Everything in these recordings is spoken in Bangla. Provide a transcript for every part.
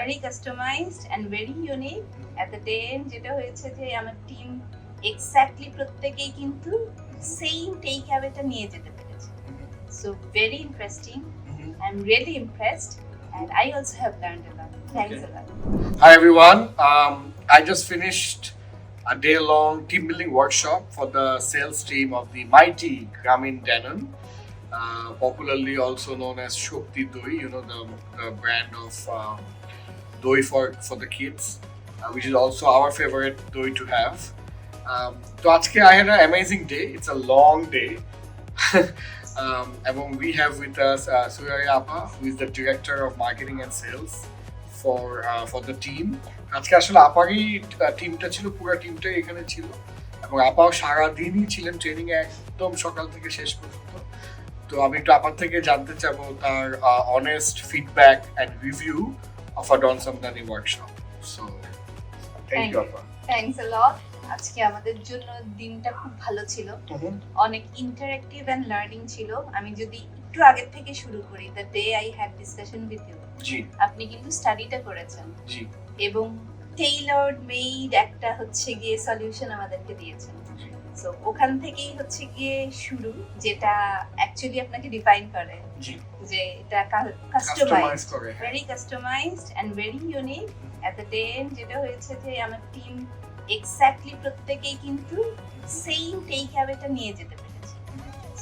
very customized and very unique. At the end যেটা হয়েছে যে আমার টিম এক্স্যাক্টলি প্রত্যেকেই কিন্তু সেম টেক হ্যাবিটটা নিয়ে যেতে পেরেছে। So very interesting. I'm really impressed and I also have learned a lot. Thanks a lot. Hi everyone. I just finished a day-long team building workshop for the sales team of the mighty Grameen Danone, popularly also known as Shokti Doi. You know the brand of doi for the kids, which is also our favorite doi to have. So today I had an amazing day. It's a long day. And we have with us Surayya Apa, who is the director of marketing and sales for the team. আজকে আসলে আপারই টিমটা ছিল, পুরো টিমটাই এখানে ছিল এবং আপাও সারাদিনই ছিলেন ট্রেনিং এ একদম সকাল থেকে শেষ পর্যন্ত। তো আমি একটু আপার থেকে জানতে চাবো তার honest feedback and review of a Don Samdani workshop. So thank you আপা। Thanks a lot. আজকে আমাদের জন্য দিনটা খুব ভালো ছিল, অনেক ইন্টারঅ্যাক্টিভ এন্ড লার্নিং ছিল। আমি যদি একটু আগে থেকে শুরু করি, the day I had discussion with you, জি আপনি কিন্তু স্টাডিটা করেছেন, জি, এবং টেইলার্ড মেড একটা হচ্ছে গিয়ে সলিউশন আমাদেরকে দিয়েছেন। সো ওখান থেকেই হচ্ছে গিয়ে শুরু, যেটা অ্যাকচুয়ালি আপনাকে ডিফাইন করে, জি, যে এটা কাস্টমাইজ করে, very customized and very unique. At the end যেটা হয়েছে যে আমার টিম এক্স্যাক্টলি প্রত্যেকেই কিন্তু সেম টেক হ্যাবিটটা নিয়ে যেতে পেরেছে।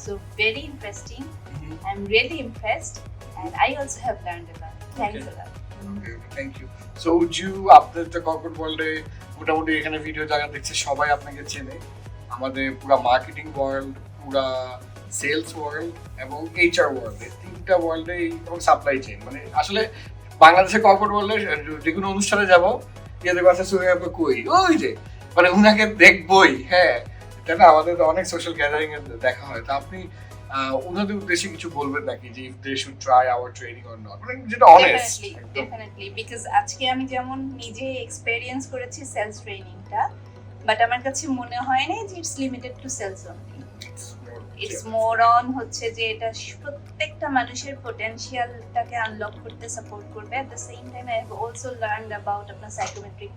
So very interesting. I am really impressed and I also have learned a lot. Thanks a lot. Okay, thank you. So would you আপনাদের তো কর্পোরেট ওয়ার্ল্ডে মোটামুটি এখানে ভিডিও যারা দেখছে সবাই আপনাকে চেনে, আমাদের পুরো মার্কেটিং ওয়ার্ল্ড, পুরো সেলস ওয়ার্ল্ড এবং এইচআর ওয়ার্ল্ড, এই তিনটা ওয়ার্ল্ডে এবং সাপ্লাই চেইন, মানে আসলে বাংলাদেশের কর্পোরেট ওয়ার্ল্ডে যে কোনো অনুষ্ঠানে যাবো গিয়ে দেখবো আচ্ছা সুরাইয়া কই, ওই যে মানে উনাকে দেখবই। হ্যাঁ, এটা না আমাদের অনেক সোশ্যাল গ্যাদারিং এ দেখা হয়। তো আপনি ওনাদের উদ্দেশ্যে কিছু বলবেন নাকি যে if they should try our training or not, মানে যেটা অনেস্ট? ডেফিনেটলি, বিকজ আজকে আমি যেমন নিজে এক্সপেরিয়েন্স করেছি সেলস ট্রেনিংটা, বাট আমার কাছে মনে হয় না যে it's limited to sales only. It's more on হচ্ছে যে এটা প্রত্যেকটা মানুষের পটেনশিয়ালটাকে আনলক করতে সাপোর্ট করবে। At the same time I have also learned about আপনার সাইকোমেট্রিক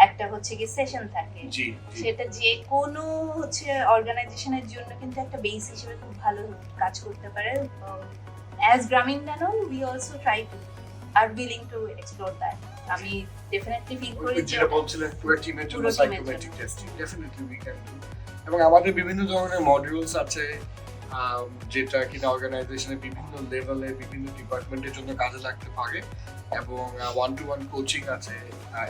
একটা হচ্ছে কি সেশন থাকে, সেটা যে কোনো হচ্ছে অর্গানাইজেশনের জন্য কিন্তু একটা বেস হিসেবে খুব ভালো কাজ করতে পারে। As Grameen Danone we also try to are willing to explore that. আমি ডেফিনেটলি ফিল করি যে যেটা বলছিলেন পুরো টিমের জন্য psychometric testing definitely we can do. এবং আমাদের বিভিন্ন ধরনের মডিউলস আছে যেটা কিনা অর্গানাইজেশনের বিভিন্ন লেভেলে বিভিন্ন ডিপার্টমেন্টের জন্য কাজে লাগতে পারে, এবং ওয়ান টু ওয়ান কোচিং আছে,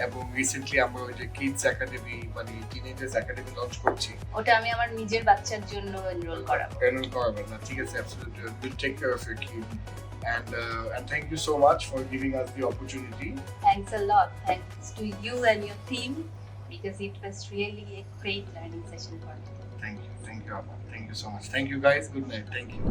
এবং রিসেন্টলি আমরা ওই যে কিডস একাডেমি মানে টিনেজার্স একাডেমি লঞ্চ করছি, ওটা আমি আমার নিজের বাচ্চার জন্য এনরোল করাবেন না? ঠিক আছে, absolutely will take care of your kid and thank you so much for giving us the opportunity. Thanks a lot. Thanks to you and your team, because it was really a great learning session for today. Thank you, Abba. Thank you so much. Thank you guys. Good night. Thank you.